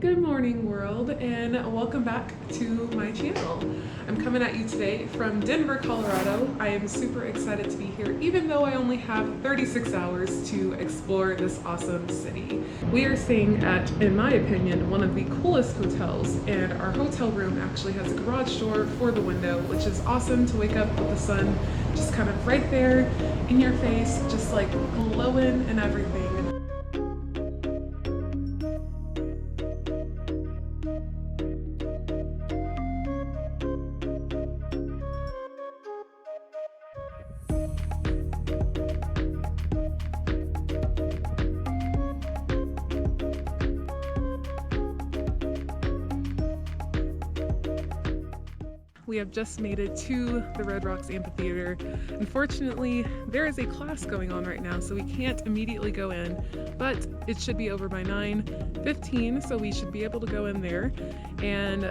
Good morning, world, and welcome back to my channel. I'm coming at you today from Denver, Colorado. I am super excited to be here, even though I only have 36 hours to explore this awesome city. We are staying at, in my opinion, one of the coolest hotels, and our hotel room actually has a garage door for the window, which is awesome to wake up with the sun just kind of right there in your face, just like glowing and everything. We have just made it to the Red Rocks Amphitheater. Unfortunately, there is a class going on right now, so we can't immediately go in, but it should be over by 9:15, so we should be able to go in there. And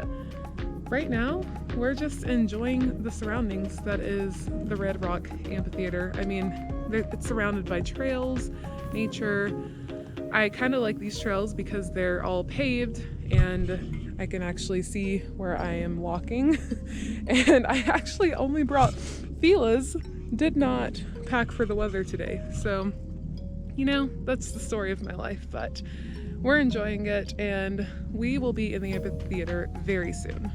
right now, we're just enjoying the surroundings that is the Red Rock Amphitheater. I mean, it's surrounded by trails, nature. I kind of like these trails because they're all paved and I can actually see where I am walking. And I actually only brought Fila's, did not pack for the weather today. So, you know, that's the story of my life, but we're enjoying it and we will be in the amphitheater very soon.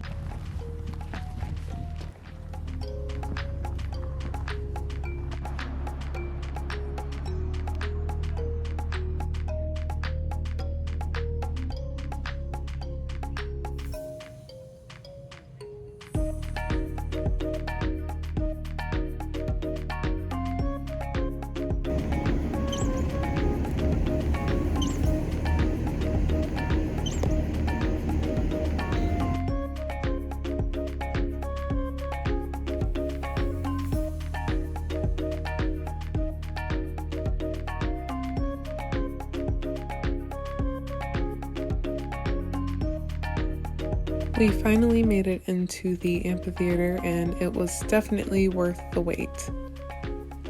We finally made it into the amphitheater and it was definitely worth the wait.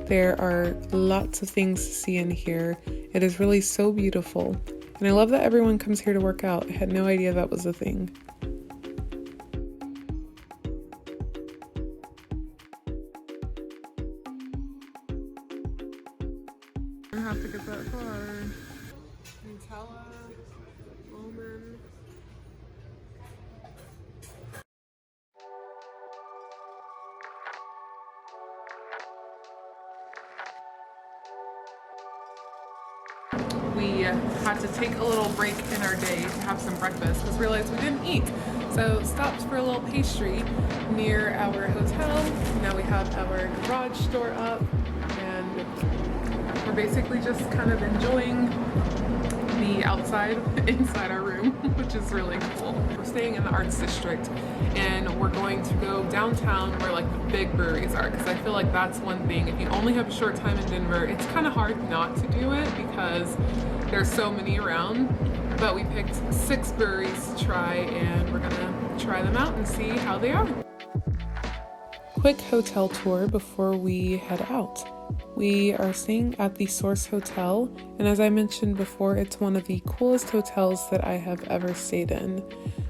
There are lots of things to see in here. It is really so beautiful. And I love that everyone comes here to work out. I had no idea that was a thing. I have to get that far. Nutella, almond. We had to take a little break in our day to have some breakfast because we realized we didn't eat. So stopped for a little pastry near our hotel. Now we have our garage door up and we're basically just kind of enjoying the outside inside our room, which is really cool. We're staying in the arts district and we're going to go downtown where like the big breweries are, because I feel like that's one thing. If you only have a short time in Denver, it's kind of hard not to do it because there's so many around. But we picked 6 breweries to try and we're gonna try them out and see how they are. Quick hotel tour before we head out. We are staying at the Source Hotel, and as I mentioned before, it's one of the coolest hotels that I have ever stayed in.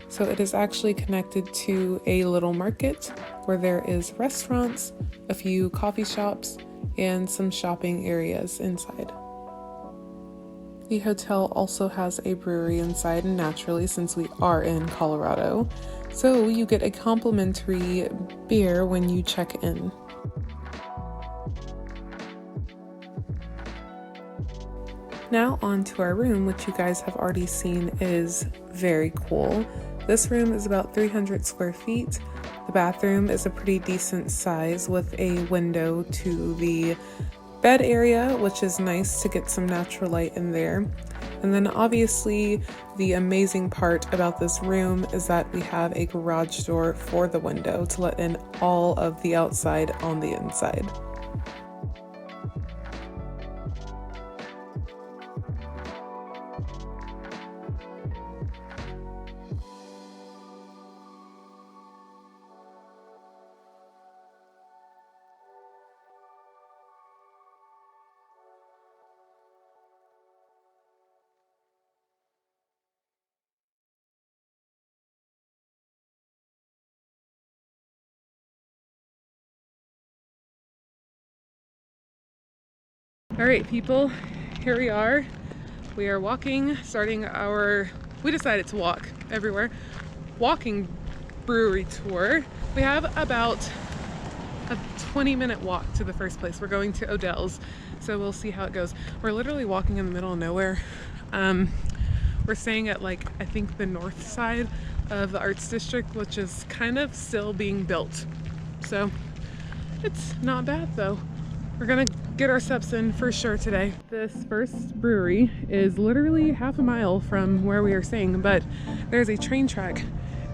So it is actually connected to a little market where there is restaurants, a few coffee shops, and some shopping areas inside. The hotel also has a brewery inside, and naturally, since we are in Colorado, so you get a complimentary beer when you check in. Now on to our room, which you guys have already seen is very cool. This room is about 300 square feet. The bathroom is a pretty decent size with a window to the bed area, which is nice to get some natural light in there. And then obviously the amazing part about this room is that we have a garage door for the window to let in all of the outside on the inside. All right, people, here we are. We are walking, we decided to walk everywhere, walking brewery tour. We have about a 20-minute walk to the first place. We're going to Odell's, so we'll see how it goes. We're literally walking in the middle of nowhere. We're staying at I think the north side of the Arts District, which is kind of still being built. So it's not bad though. We're gonna get our steps in for sure today. This first brewery is literally half a mile from where we are staying, but there's a train track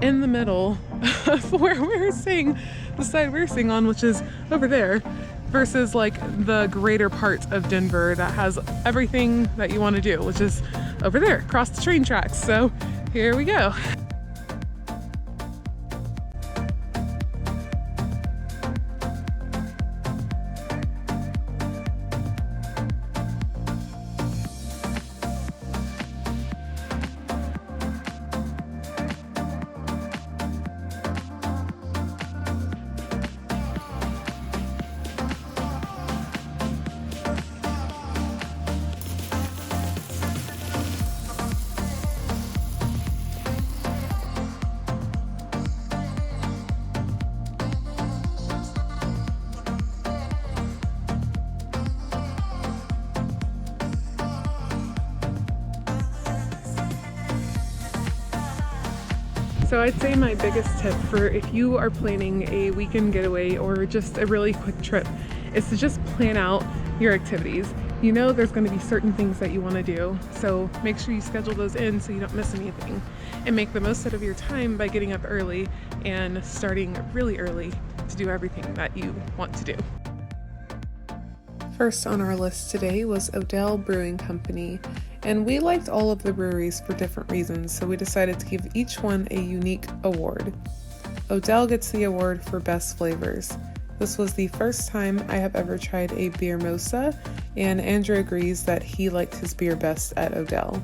in the middle of where we're staying, the side we're staying on, which is over there, versus the greater part of Denver that has everything that you want to do, which is over there across the train tracks. So here we go. So I'd say my biggest tip for if you are planning a weekend getaway or just a really quick trip is to just plan out your activities. You know there's going to be certain things that you want to do, so make sure you schedule those in so you don't miss anything, and make the most out of your time by getting up early and starting really early to do everything that you want to do. First on our list today was Odell Brewing Company, and we liked all of the breweries for different reasons, so we decided to give each one a unique award. Odell gets the award for best flavors. This was the first time I have ever tried a beer mosa, and Andrew agrees that he liked his beer best at Odell.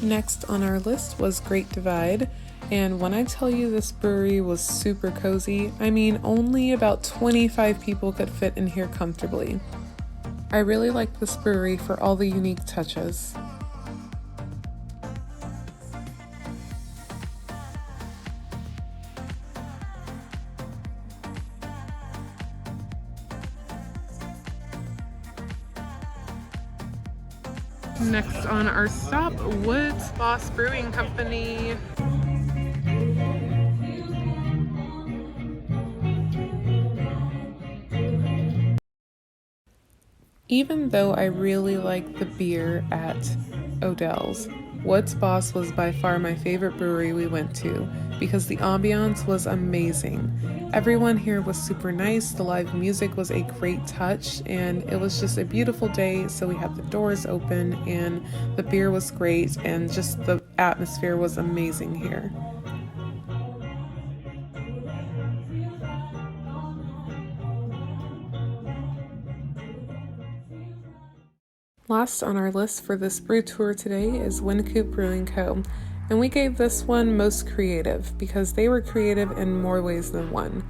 Next on our list was Great Divide, and when I tell you this brewery was super cozy, I mean only about 25 people could fit in here comfortably. I really liked this brewery for all the unique touches. Next on our stop, Woods Boss Brewing Company. Even though I really like the beer at Odell's, Woods Boss was by far my favorite brewery we went to because the ambiance was amazing. Everyone here was super nice, the live music was a great touch, and it was just a beautiful day, so we had the doors open and the beer was great and just the atmosphere was amazing here. Last on our list for this brew tour today is Wincoop Brewing Co., and we gave this one most creative because they were creative in more ways than one.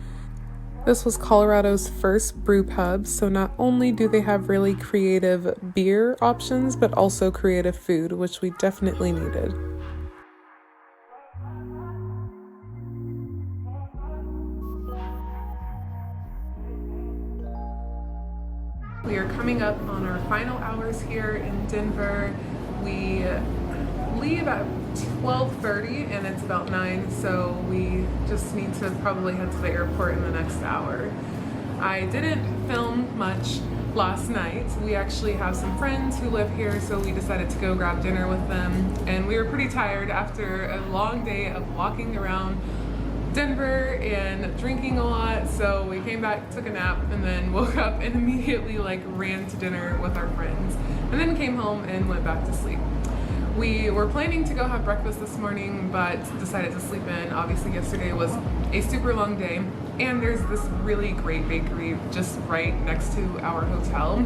This was Colorado's first brew pub, so not only do they have really creative beer options, but also creative food, which we definitely needed. We are coming up on our final hours here in Denver. We leave at 12:30 and it's about 9, so we just need to probably head to the airport in the next hour. I didn't film much last night. We actually have some friends who live here, so we decided to go grab dinner with them, and we were pretty tired after a long day of walking around Denver and drinking a lot, so we came back, took a nap, and then woke up and immediately ran to dinner with our friends, and then came home and went back to sleep. We were planning to go have breakfast this morning, but decided to sleep in. Obviously, yesterday was a super long day, and there's this really great bakery just right next to our hotel,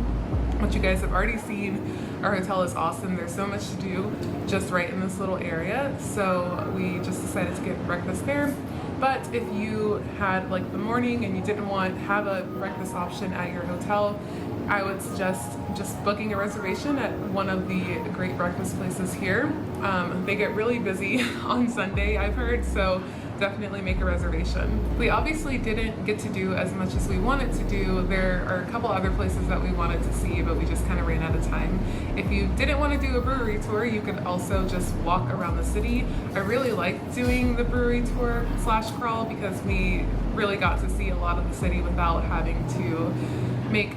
which you guys have already seen. Our hotel is awesome. There's so much to do just right in this little area, so we just decided to get breakfast there. But if you had like the morning and you didn't have a breakfast option at your hotel, I would suggest just booking a reservation at one of the great breakfast places here. They get really busy on Sunday, I've heard, so definitely make a reservation. We obviously didn't get to do as much as we wanted to do. There are a couple other places that we wanted to see, but we just kind of ran out of time. If you didn't want to do a brewery tour, you could also just walk around the city. I really liked doing the brewery tour / crawl because we really got to see a lot of the city without having to make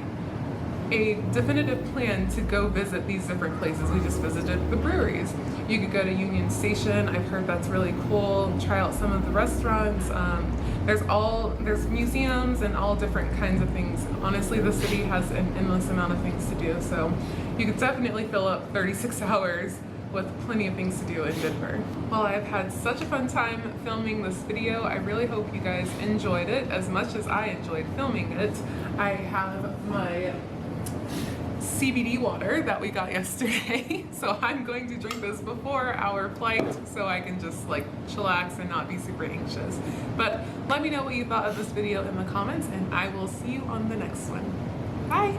a definitive plan to go visit these different places. We just visited the breweries. You could go to Union Station. I've heard that's really cool. Try out some of the restaurants. There's museums and all different kinds of things. Honestly, the city has an endless amount of things to do, so you could definitely fill up 36 hours with plenty of things to do in Denver. Well, I've had such a fun time filming this video. I really hope you guys enjoyed it as much as I enjoyed filming it. I have my CBD water that we got yesterday, so I'm going to drink this before our flight so I can just like chillax and not be super anxious. But let me know what you thought of this video in the comments, and I will see you on the next one. Bye!